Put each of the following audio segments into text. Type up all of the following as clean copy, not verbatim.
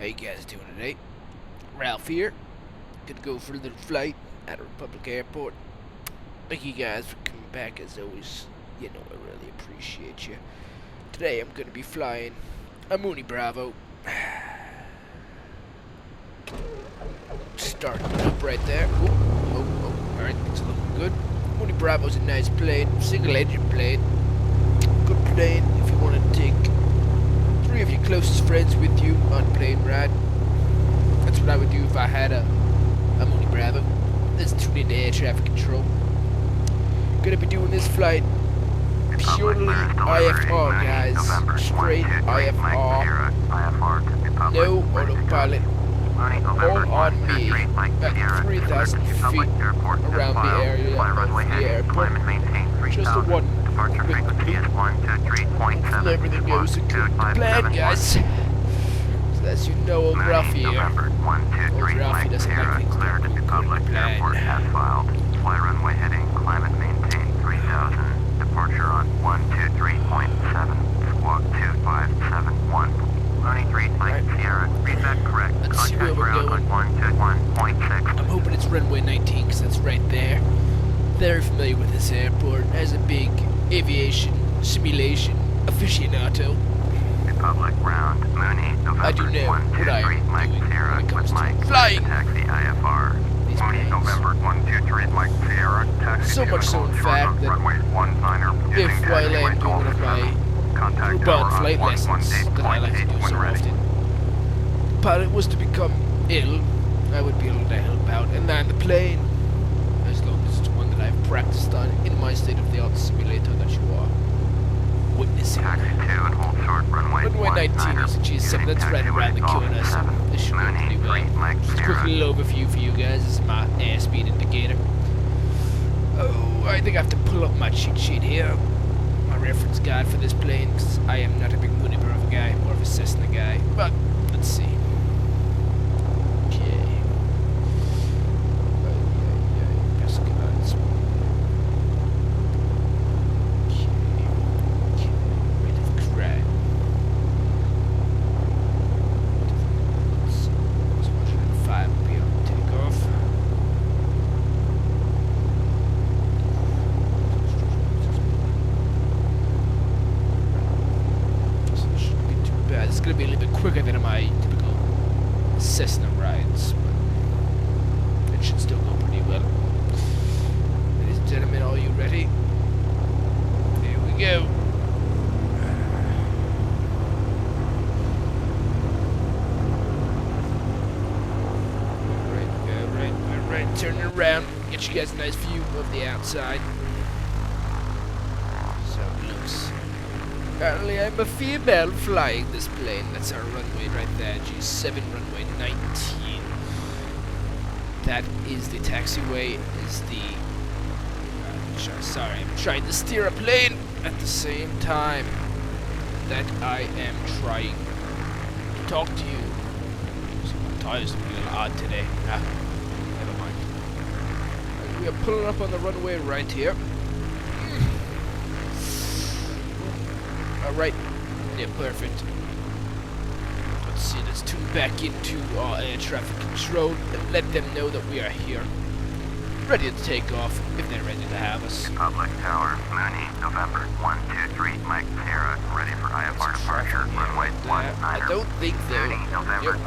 How you guys doing today? Ralph here. Gonna go for a little flight at Republic Airport. Thank you guys for coming back as always. You know I really appreciate you. Today I'm gonna be flying a Mooney Bravo. Starting it up right there. Alright, things are looking good. Mooney Bravo's a nice plane, single engine plane. Good plane if you want to take 3 of your closest friends with you on a plane ride. That's what I would do if I had a Mooney Bravo. Let's tune into air traffic control. Gonna be doing this flight purely IFR, guys. Straight IFR. No autopilot. All on me. At 3,000 feet around the area of the airport. Just a one. Hopefully everything goes according to plan, guys. So as you know, old Ralphie here. Old Ralphie doesn't like things that go according to plan. Fly runway heading, climate maintain 3000. Departure on 123.7. Squawk 2571. Mooney 3 Flight Sierra. Read that correct. Let's see where we're going. 121.6. I'm hoping it's runway 19 because that's right there. Very familiar with this airport as a big aviation simulation aficionado. Republic round Mooney November I do know what I am Mike doing Sierra when it comes with to Mike flying taxi IFR. these Mooney planes. November 123 Mike Sierra taxi. So much so in fact that runway 19er if while I am doing one of my group-bound flight lessons that I like to do so often, the pilot was to become ill, I would be able to help out and land the plane, as long as it's one that I've practiced on in my state-of-the-art simulator that you are witnessing. Taxi 2 and hold short runway 19 is a G7, that's right around the corner, so this should go pretty well. Just a quick little overview for you guys, this is my airspeed indicator. Oh, I think I have to pull up my cheat sheet here. My reference guide for this plane, because I am not a big Mooney Bravo guy, more of a Cessna guy, but let's see. Okay. Press commands. Okay. Rate of crash. Let's see. 105 will be on takeoff. It's going to be a little bit quicker than my typical Cessna rides, but it should still go pretty well. Ladies and gentlemen, are you ready? Here we go. Alright, turn it around, get you guys a nice view of the outside. So it looks. Apparently I'm a female flying this plane. That's our runway right there, G7 runway 19. That is the taxiway, is the... sorry, I'm trying to steer a plane at the same time that I am trying to talk to you. So my tires look a little odd today. Never mind. And we are pulling up on the runway right here. Alright, yeah, perfect. Let's see, let's tune back into our air traffic control and let them know that we are here. Ready to take off if they're ready to have us. Public Tower, Mooney, November 123, Mike Sierra, ready for IFR departure, runway 19. I don't think they'll November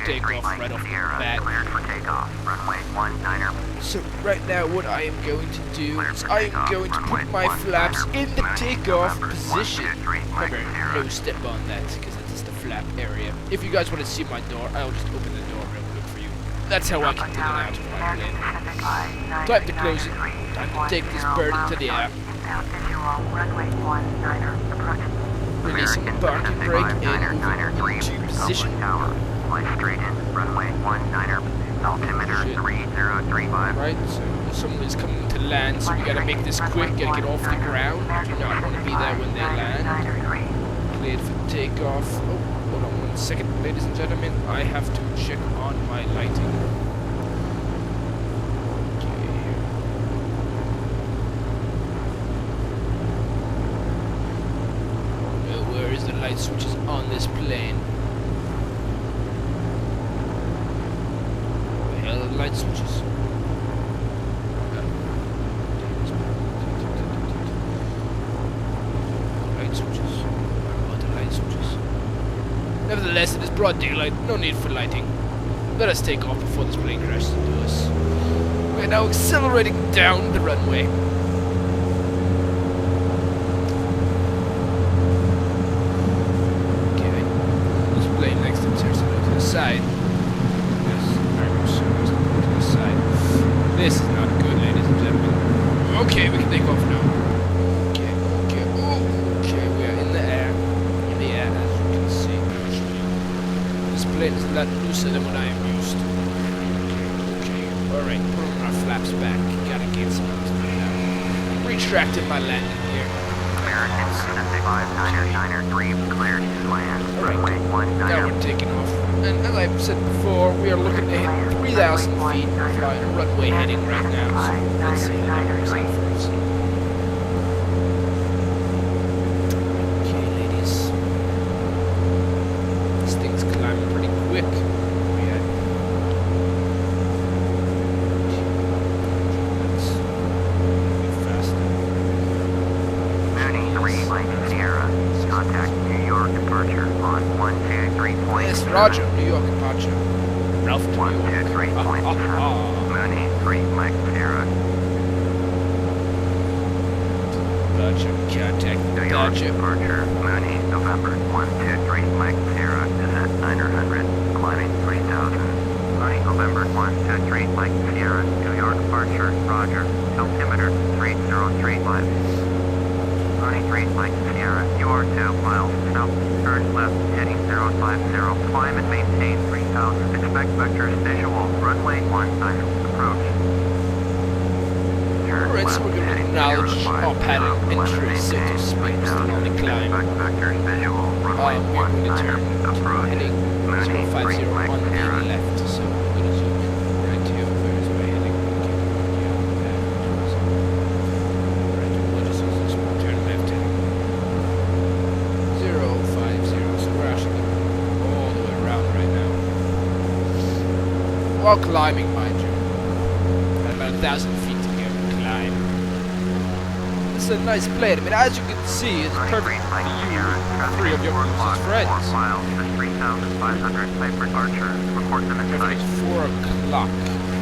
take off right off the bat. Cleared for takeoff, runway 19er. So right now what I am going to do is I am going to put my flaps in the takeoff position. Remember, no step on that because it's just a flap area. If you guys want to see my door, I'll just open the door real quick for you. That's how I can get it out of my plane. Time to close it. Time to take this bird into the air. Releasing the parking brake and moving into position. Fly straight in, runway 19er, altimeter 3035. Right, so someone is coming to land, so we gotta make this quick, gotta get off the ground. Do not want to be there when they land. Cleared for takeoff. Oh, hold on 1 second, ladies and gentlemen. I have to check on my lighting. Where is the light switches on this plane? light switches. Light switches. What are the light switches? Nevertheless, it is broad daylight. No need for lighting. Let us take off before this plane crashes into us. We are now accelerating down the runway. Okay. This plane next to turns to the side. Yes, very much so. There's no to the side. This is not good, ladies and gentlemen. Okay, we can take off now. Okay, okay, okay. We are in the air. In the air, as you can see. This plane is a lot looser than what I am used to. Okay, alright, pulling our flaps back. Gotta get some altitude now. Retracted my landing gear. American 759er 3 cleared to land. Runway Now we're taking off. And as I've said before, we are looking to hit 3,000 feet flying runway heading right now. So let's see how that works out for us. Okay, ladies. This thing's climbing pretty quick. Yeah. Let's be faster. Mooney 3 Mike Sierra. Contact New York departure on 123.7. Yes, Roger, New York departure. Ralph to New York. 123.7. Mooney 3 Mike Sierra. Roger, contact New York Roger. departure. Mooney November 123 Mike Sierra is at 900, climbing 3,000. Mooney November 123 Mike Sierra. New York departure. Roger. Altimeter 3035. Mooney 3 Mike Sierra. You are 2 miles south. Turn left heading 050. Climb and maintain 3,000. Expect vectors visual. Runway 19. Approach. Turn Alright, so left we're going to heading acknowledge 050. our pattern entry Maintain into space to 3,000. only climb. Expect vectors visual. Runway We're going to 19. turn Approach. heading Mooney 3 050 Mike on the Sierra. left, so we're going to zoom in right here. Where is my heading? Right, we'll just use this one. Turn left heading 050, so we're actually all the way around right now. While climbing, mind you. Got about 1,000 feet to go to climb. It's a nice plane. I mean, as you can see, it's perfect for you, three of your closest friends. 4 miles to 3,500 Piper Archer. Report them in sight. It's 4 o'clock.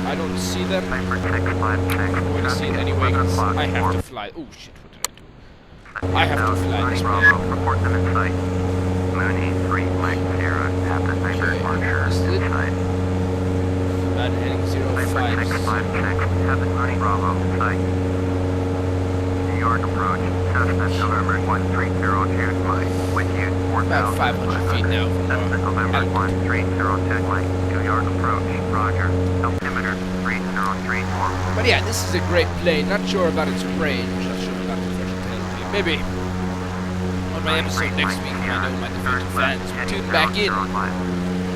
I don't see them. Piper 656. I'm going to see it anyway because I have to fly. Oh shit, what did I do? I have to fly Mooney this Bravo. plane. Report them in sight. Mooney 3 Mike Sierra. Captain Piper Okay, Archer this is in it. sight. About heading Piper 05. 656. Captain Mooney Bravo in sight. New York approach. Cessna November 130 Mike. With you 4,000. About 500 feet now from Cessna November 130 Mike. New York approach. Roger. Altimeter 3034. But yeah, this is a great plane. Not sure about its range. Not sure about the versatility. Maybe on my episode next week, I know my devoted fans will tune back in.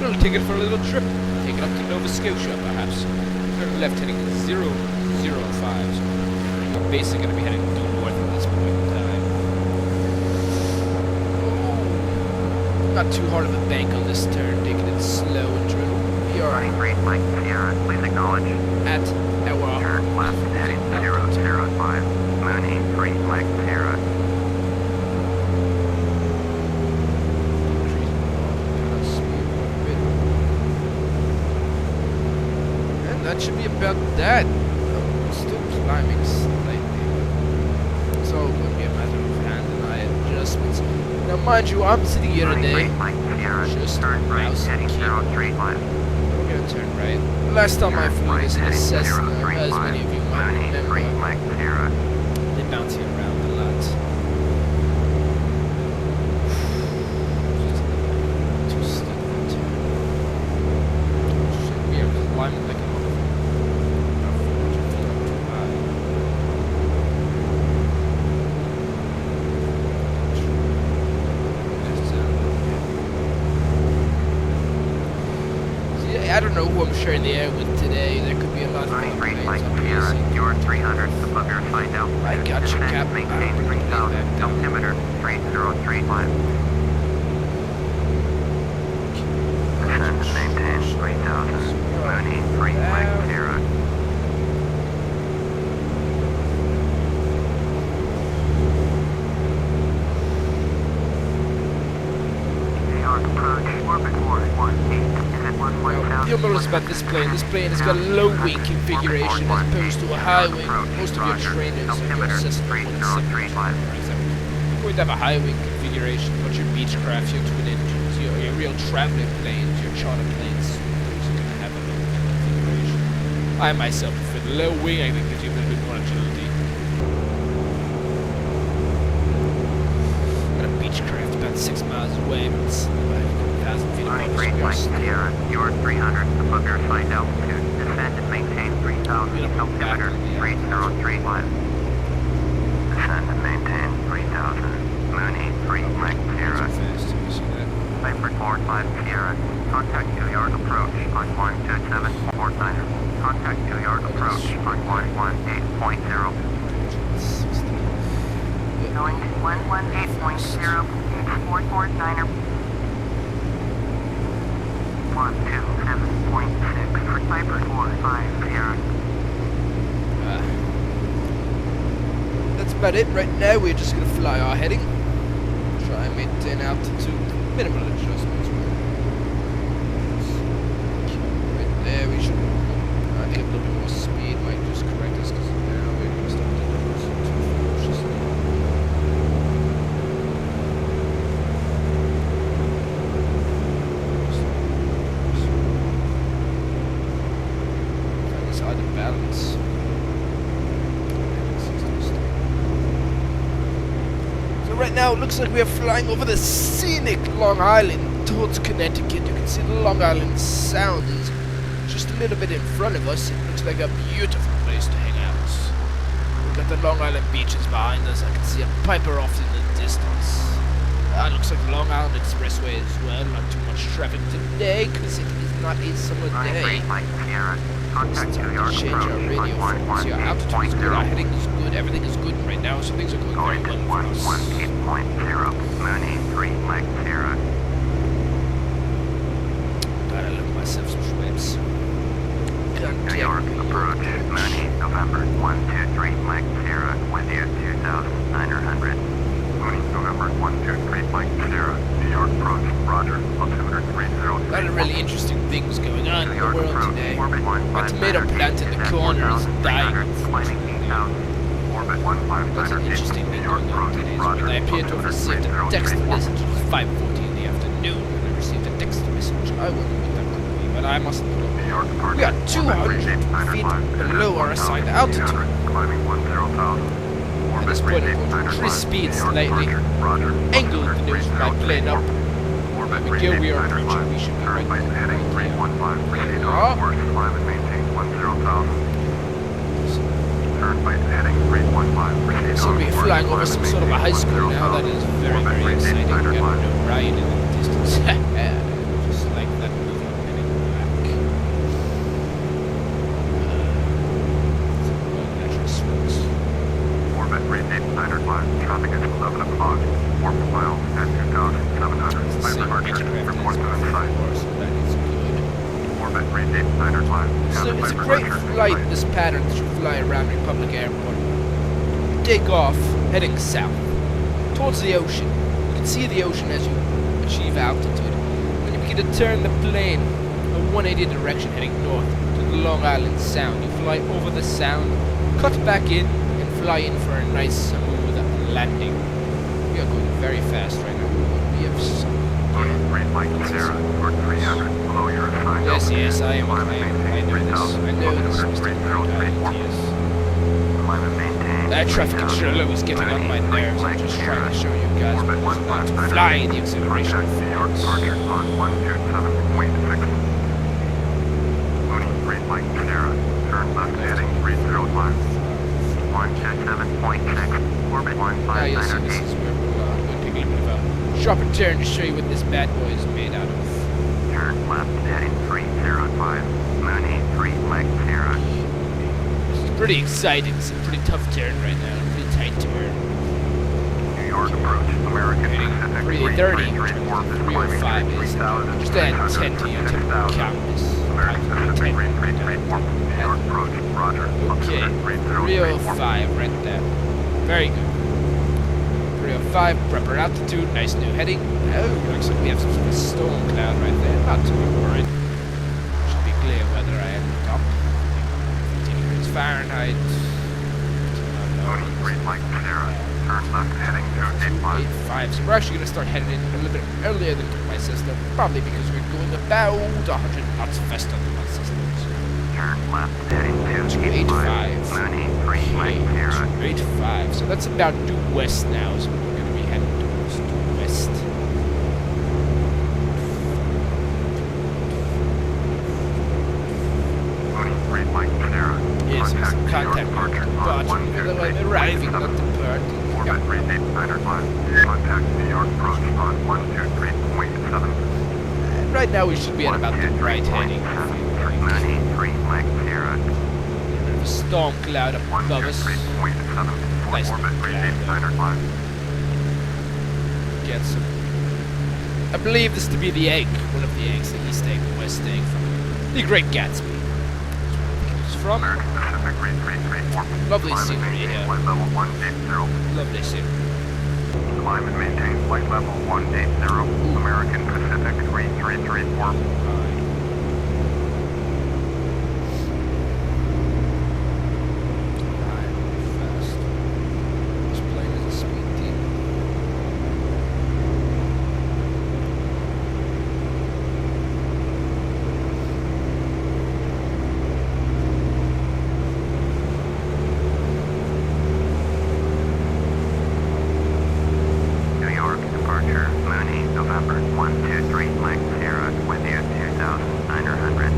We'll take it for a little trip. Take it up to Nova Scotia, perhaps. Turn left heading 005. So we're basically going to be heading due north at this point in time. Oh, not too hard of a bank on this turn. Taking it slow and gentle. We are Running 3 Mike Sierra. Please acknowledge. at our Turn left heading 005. Mooney 3 Mike Sierra. And that should be about that. I'm still climbing slightly. It's all going to be a matter of hand and eye adjustments. Now, mind you, I'm sitting here Running 3 today. Mike Sierra. Just Turn right mouse heading key. 035. We're going to turn right. Last time I flew this in a Cessna, as many of you might Mooney 3 remember, Mike Sierra. they bounce you around a lot. Too steep of a turn. Shit, we are climbing like a motherfucker. About 400 feet up too high. See, I don't know who I'm sharing the air with today. There could be a lot of Mooney 3 planes Mike I'm Sierra. using. You're 300 above your flight now. I got you, Descend, Cap. Maintain I don't 3,000. believe that. Altimeter 3035. Descend, maintain 3,000. Mooney 3 Mike Sierra. Now, you'll notice about this plane has got a low wing configuration as opposed to a high wing. Most of your trainers are your Cessna 170. You're going to have a high wing configuration, but your Beechcraft, your twin engines, your real traveling planes, your charter planes, those are going to have a low wing configuration. I myself prefer the low wing, I think gives you a little bit more agility. Got a Beechcraft about 6 miles away, but it's 1,000 feet above Green Mike us. Sierra, you're 300 above your assigned altitude. Descend and maintain 3,000 altimeter 3035. Descend and maintain 3,000. Mooney 3 Mike Sierra. Piper 45 Sierra. Contact 2 yard approach on 12749er. Contact 2 yard approach on 118.0. Going to 118.0, 449er. 127.6 for Piper 45 Sierra. That's about it right now. We're just going to fly our heading. Try and maintain altitude. Minimal adjustments. Right there, we should get a little bit more speed. Might just correct us because now we're going to start to lose too ferociously. Find this hard to balance. Right now, it looks like we are flying over the scenic Long Island towards Connecticut. You can see the Long Island Sound is just a little bit in front of us. It looks like a beautiful place to hang out. We've got the Long Island beaches behind us. I can see a Piper off in the distance. It looks like the Long Island Expressway as well. Not too much traffic today because it is not a summer day. It's time to change our radio frequency. Our altitude is good, our heading is good, everything is good right now, so things are going very well for us. 118.0, Mooney 3 Mike Sierra. Gotta love myself some Schweppes. New York approach, Mooney, November 123 Mike Sierra, with you 2,900. Mooney, November 123 Mike Sierra, New York approach, Roger, altimeter 30. A lot of really interesting things going on in the world today. A tomato plant in the corner is dying. That's an interesting thing going on today. So when I appear to have received a text message at 5:40 in the afternoon, and I received a text message, I wonder what that could be, but I must look. We are 200 feet below our assigned altitude. At this point, I'm going to increase speed slightly, angle the nose of my plane up. Here we are approaching, we should be right there. So we're flying over some sort of a high school now. That is very, very exciting. We've got no ride in the distance. Just like that movie heading back. Natural swings. Orbit rate 895. Traffic is 11 o'clock. 4 miles at 2,700. Piper Archer, report to inside. Orbit rate 895. So it's a great flight, this pattern that you fly around Republic Airport. Take off, heading south, towards the ocean. You can see the ocean as you achieve altitude. When you begin to turn the plane a 180 direction heading north to the Long Island Sound, you fly over the Sound, cut back in, and fly in for a nice smooth landing. We are going very fast right now. We have some... Yes, I am. I know this, Mr. Yes. That traffic controller was getting on my nerves. I'm just trying to show you guys what it's like to fly in the acceleration force. Now you'll see this is where we're taking a bit of a sharper turn to show you what this bad boy is made out of. Turn left heading 305, Mooney 3 Mike Sierra. This is pretty exciting. It's a pretty tough turn right now. Pretty tight turn. New York approach, American Pacific 330, 305 is just add 10 to your typical count. American Pacific 334, New York approach, Roger. Okay, 305 right there. Very good. 305, proper altitude, nice new heading. Oh, looks like we have some sort of storm cloud right there. Not too worried. Fahrenheit. Mooney, green Mike Sierra, turn left heading 285. 85. So we're actually going to start heading in a little bit earlier than my system, probably because we're going about 100 knots faster than my system. Turn left heading 285. 285. Mooney, green Mike Sierra. 285. So that's about due west now, so we're going to be heading towards due west. Mooney, green Mike Sierra. Yes, yes, contact departure departure. on Even though I'm arriving, not departing. Orbit repeat 905. Contact New York approach on 123.7. Right now we should be at about the right heading. Mooney, green Mike Sierra. A storm cloud above us. 123.7. Nice Orbit repeat cloud. 905. Get some. I believe this to be the egg, one of the eggs, the East egg, the West egg from the Great Gatsby. It's from American Pacific 3334. lovely Climb and scenery maintain here. flight level 180. Lovely scenery. Climb and maintain flight level 180. American Pacific 3334. Fast. This plane is a speed team. New York departure, Mooney, November 123, Mike Sierra, with you 2,900.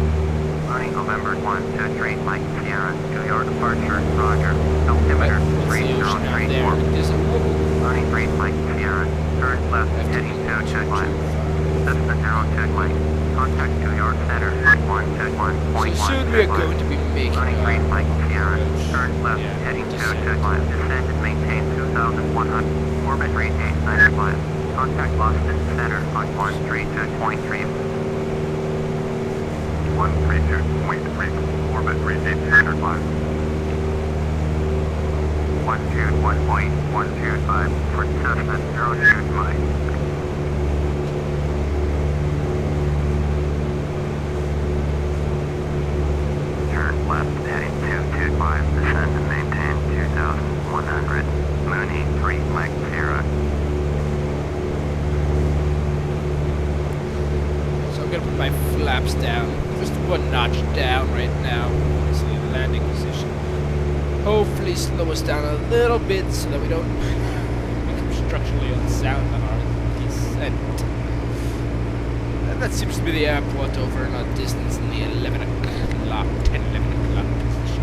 Mooney, November 123, Mike Sierra, New York departure, Roger, altimeter What's the ocean out there? 3034. There's a whoa. Mooney, 3, Mike Sierra, turn left, heading to checkline. Cessna Arrow checkline. Contact New York Center at 121.1. So soon we are going to be making Mooney, 3, Mike Sierra, turn left, yeah, heading to descent. checkline. Descend and maintain 2,100. Orbit rate 895. Contact Boston Center on 132.3. 132.3. Orbit rate 895. 121.125 for Cessna 025. Turn left heading 225. Descend and maintain 2,100. Mooney 3 Mike Sierra. So I'm gonna put my flaps down, just one notch down right now. So the landing position. Hopefully slow us down a little bit so that we don't become structurally unsound on our descent. And that seems to be the airport over in our distance in the 11 o'clock, 10, 11 o'clock position.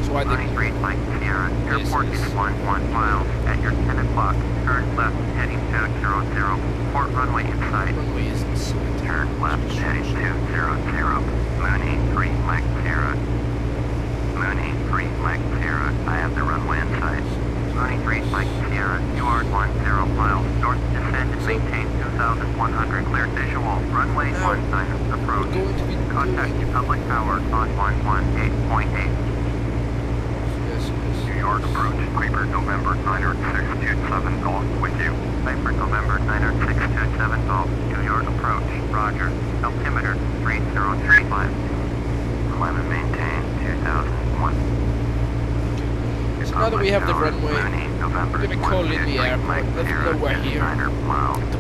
So I Mooney think 3 Mike Sierra. Yes, Airport yes. is 11 miles at your 10 o'clock. Turn left heading 200. Port runway inside. runway isn't so Turn left heading 200. Mooney 3 Mike Sierra. Mooney 3 Mike Sierra. I have the runway inside. Mooney 3 Mike Sierra. You are 10 miles north. Descend and maintain 2,100. Clear visual. Runway Now, 19 approach. We're going to be Contact doing public power on 118.8. yes. New York approach. Piper November 90627 Golf with you. Piper November 90627 Golf. New York approach. Roger. Altimeter 3035. Climb and maintain 2001. So now that we have the runway, November we're gonna call in the airport. Let them know we're here.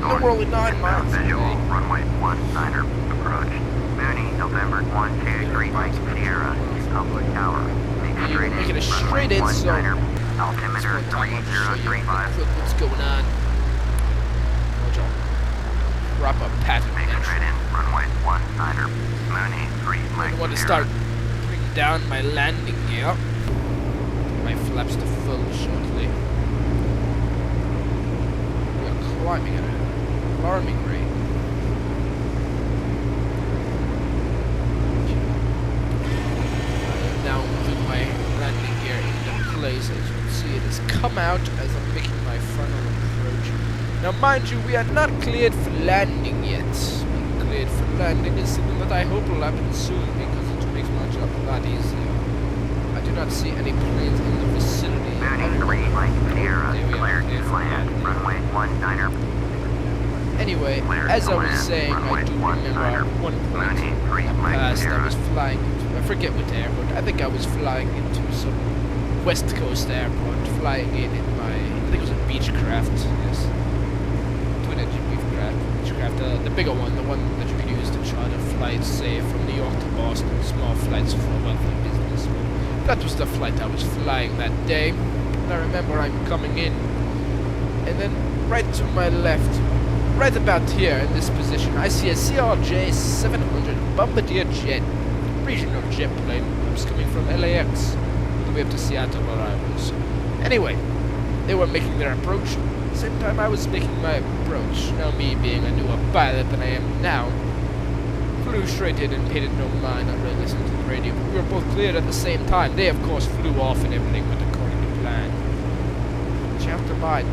No, we're only 9 miles Visual. away. Runway 19er approach. Mooney November 123 Mike Sierra. Public tower. Make straight in. Making a straight in, so Altimeter That's one time I'll show you 3035. quick what's going on. Watch out. Wrap up pattern Make entry. straight in. Runway 19er. Mooney 3 Mike I want to Sierra. start bringing down my landing gear. My flaps to full shortly. We are climbing at an alarming rate. I am now moving my landing gear into place. As you can see, it has come out as I'm making my final approach. Now, mind you, we are not cleared for landing yet. Being cleared for landing is something that I hope will happen soon because it makes my job a lot easier. I do not see any planes in the vicinity. Mooney 3 Mike Sierra. There we are. Cleared Cleared to for land. landing. Runway 19er. Anyway, runway. As I was saying, I do remember one point in the past I was flying into, I forget what airport, I think I was flying into some West Coast airport, flying in my, I think it was a Beechcraft, yes. Twin engine Beechcraft, the bigger one, the one that you can use to charter flights, say, from New York to Boston, small flights for wealthy business. That was the flight I was flying that day. And I remember I'm coming in, and then right to my left, right about here in this position, I see a CRJ 700 Bombardier jet, regional jet plane. It was coming from LAX, all the way up to Seattle where I was. Anyway, they were making their approach. At the same time I was making my approach. Now me being a newer pilot than I am now, flew straight in and paid it no mind, not really listening to the radio. But we were both cleared at the same time. They of course flew off and everything went according to plan. But you have to mind,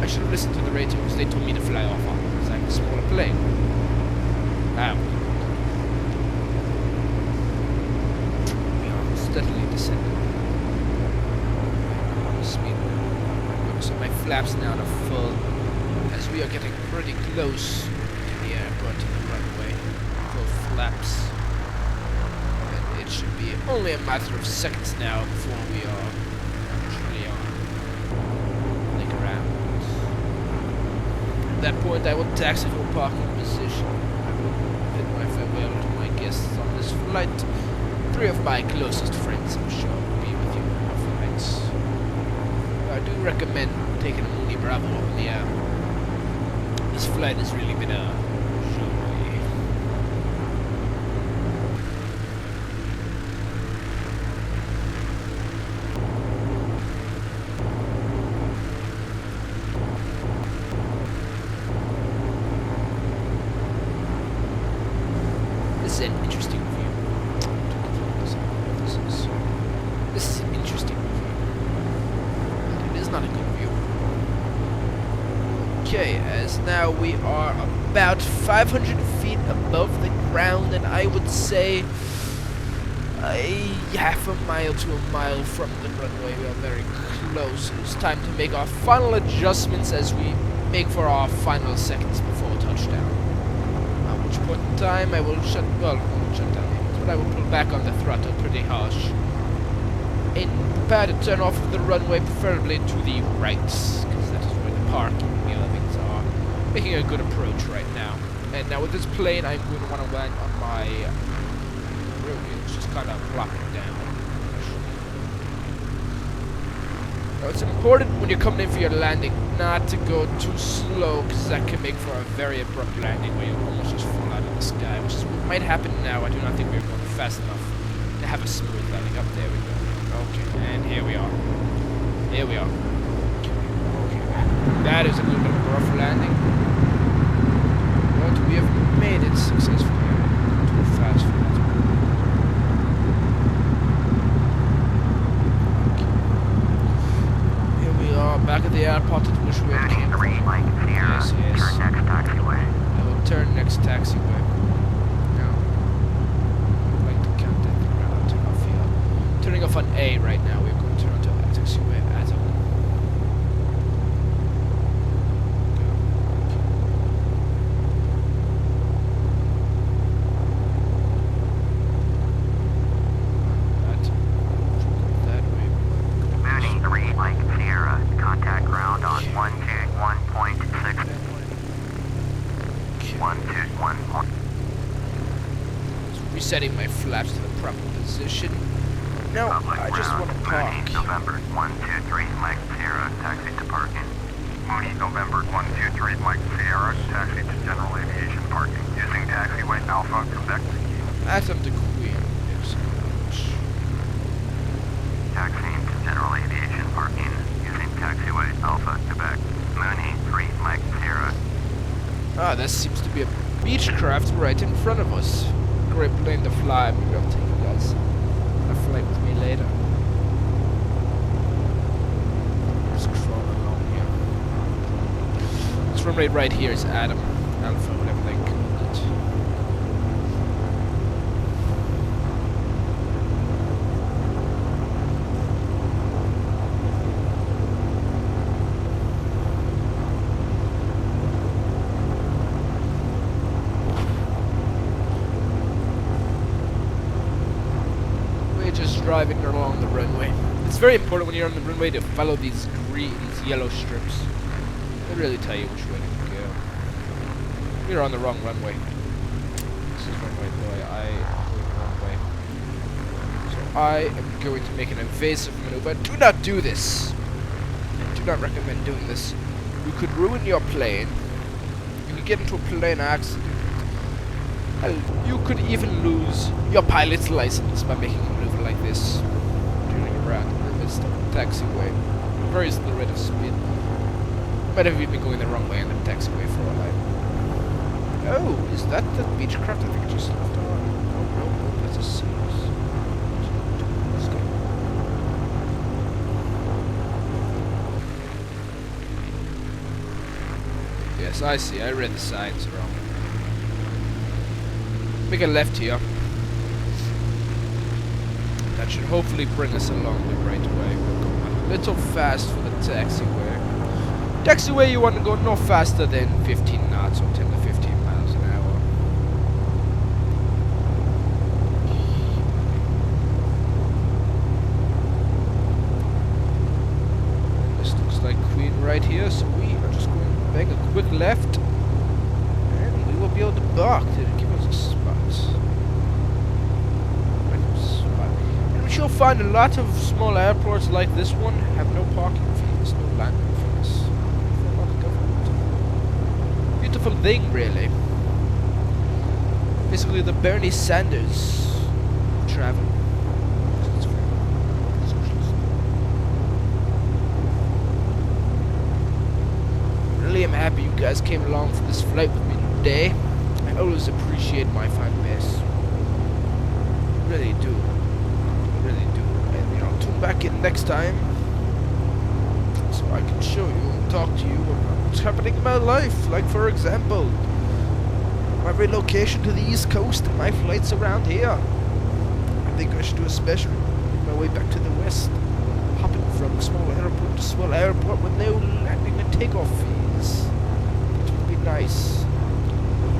I should have listened to the radio because they told me to fly off on it. It's like a smaller plane. Now, we are steadily descending. Speed. So my flaps now are full as we are getting pretty close to the airport and the runway. Full flaps. And it should be only a matter of seconds now before we are truly on the ground. At that point, I will taxi for parking position. I will bid my farewell to my guests on this flight. 3 of my closest friends, I'm sure, will be with you on our flights. I do recommend taking a Mooney Bravo over the air. This flight has really been a joy. This is an interesting view. This is an interesting view. It is not a good view. Okay, as now we are about 500 feet above the ground, and I would say a half a mile to a mile from the runway. We are very close. It's time to make our final adjustments as we make for our final seconds before touchdown. At which point in time I will shut down, but I will pull back on the throttle pretty harsh and prepare to turn off the runway, preferably to the right, because that is where the parking and the other things are. Making a good approach right now. And now with this plane, I'm going to want to land on my rear wheels, just kind of plop it down. Now it's important when you're coming in for your landing not to go too slow, because that can make for a very abrupt landing where you'll almost just fall out of the sky, which is what might happen now. I do not think we're going fast enough to have a smooth landing. Up there we go. Okay, and here we are. Here we are. Okay. That is a little bit of a rough landing. But we have made it successfully. Too fast for that. Okay. Here we are, back at the airport at which we have came from. Yes, yes. Turn next taxiway. I will turn next taxiway. Now, I'd like to count that thing right on turn off here. Turning off on A right now. We're going to turn onto taxiway Atom. Mooney 3 Mike Sierra. Contact ground on 121.6. 121. Resetting my flaps to the proper position. No, I just want to park. Mooney November 123 Mike Sierra. Taxi to parking. Mooney November 123 Mike Sierra. Taxi to general aviation parking. Using taxiway Alpha Quebec. Atom to Queen. Yes. Taxiing to general aviation parking. Using taxiway Alpha Quebec. Mooney 3 Mike Sierra. Ah, that seems to be a Beechcraft right in front of us. Great plane to fly. Maybe I'll take you guys on a flight with me later. Just crawl along here. This runway right here is Adam, Alpha, whatever they call it. driving along the runway. It's very important when you're on the runway to follow these yellow strips. They really tell you which way to go. We're on the wrong runway. This is runway boy. I am going to make an evasive maneuver. Do not do this. I do not recommend doing this. You could ruin your plane. You could get into a plane accident. You could even lose your pilot's license by making a maneuver like this. During a round in the midst of a taxiway. Very slow rate of speed. Might have even been going the wrong way on the taxiway for all I know. Oh, is that the Beechcraft I think I just left on? Oh no, that's a Sears. Yes, I see. I read the signs wrong. Make a left here. That should hopefully bring us along the right way. We're going a little fast for the taxiway. Taxiway, you want to go no faster than 15 knots or 10 to 15 miles an hour. And this looks like Queen right here, so we are just going to make a quick left. And we will be able to park to give us a spot. And we shall find a lot of small airports like this one have no parking fees, no landing fees. Beautiful thing, really. Basically, the Bernie Sanders travel. It's very socialist. Really am happy you guys came along for this flight with me today. I always appreciate my fine base. Really do. Really do. And you know, tune back in next time so I can show you and talk to you about what's happening in my life. Like, for example, my relocation to the East Coast and my flights around here. I think I should do a special on my way back to the West, hopping from small airport to small airport with no landing and takeoff fees. It would be nice.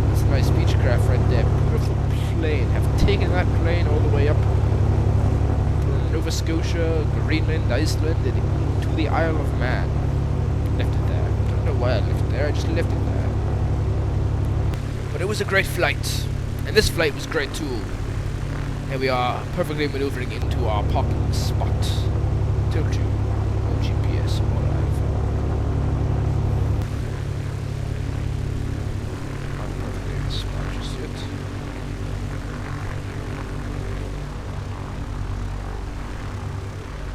That's a nice Beechcraft right there. Beautiful plane. Have taken that plane all the way up from Nova Scotia, Greenland, Iceland, and to the Isle of Man. Left it there. I don't know why I left it there. I just left it there. But it was a great flight, and this flight was great too. And we are perfectly maneuvering into our parking spot. Told you, no GPS or not perfectly in the spot just yet.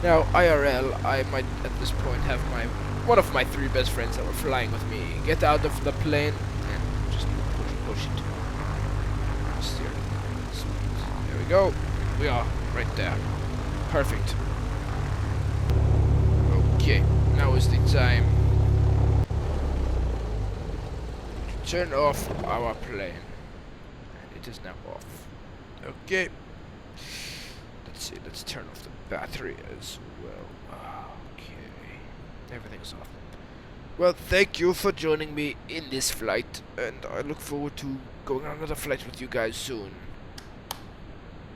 Now, IRL, I might at this point have one of my 3 best friends that were flying with me get out of the plane and just push it. Steer. There we go. We are right there. Perfect. Okay, now is the time to turn off our plane. And it is now off. Okay. Let's see, let's turn off the battery as well. Okay. Everything's off. Well, thank you for joining me in this flight, and I look forward to going on another flight with you guys soon.